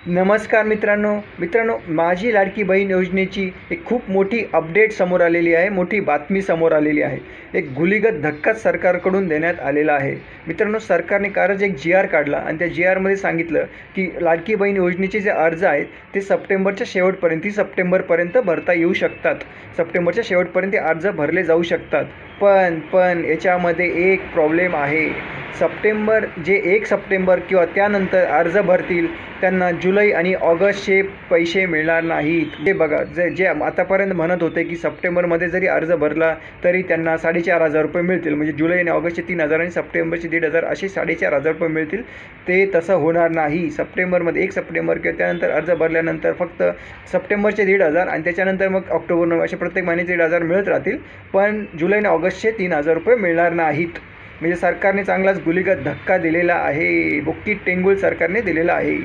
नमस्कार मित्रांनो, माझी लाडकी बहीण योजनेची एक खूप मोठी अपडेट समोर आलेली आहे, मोठी बातमी समोर आलेली आहे। एक गुलीगत धक्काच सरकारकडून देण्यात आलेला आहे। मित्रांनो, सरकारने कालच एक जी आर काढला आणि त्या जी आरमध्ये सांगितलं की लाडकी बहीण योजनेचे जे अर्ज आहेत ते सप्टेंबरच्या शेवटपर्यंत 30 सप्टेंबरपर्यंत भरता येऊ शकतात। सप्टेंबरच्या शेवटपर्यंत अर्ज भरले जाऊ शकतात। पण याच्यामध्ये एक प्रॉब्लेम आहे। जे 1 सप्टेंबर किंवा त्यानंतर अर्ज भरतील त्यांना जुलै आणि ऑगस्टचे पैसे मिळणार नाहीत। हे बघा, जे आतापर्यंत म्हणत होते की सप्टेंबरमध्ये जरी अर्ज भरला तरी त्यांना 4,500 रुपये मिळतील, म्हणजे जुलै आणि ऑगस्टचे 3,000 आणि सप्टेंबरचे 1,500 असे 4,500 रुपये मिळतील। ते तसं होणार नाही। सप्टेंबरमध्ये 1 सप्टेंबर किंवा त्यानंतर अर्ज भरल्यानंतर फक्त सप्टेंबरचे 1,500 आणि त्याच्यानंतर मग ऑक्टोबर, नोव्हेंबर असे प्रत्येक महिन्याचे 1,500 मिळत राहतील, पण जुलै आणि ऑगस्टचे 3,000 रुपये मिळणार नाहीत। म्हणजे सरकारने चांगलाच गुलीगत धक्का दिलेला आहे, बुक्की टेंगुल सरकारने दिलेला आहे।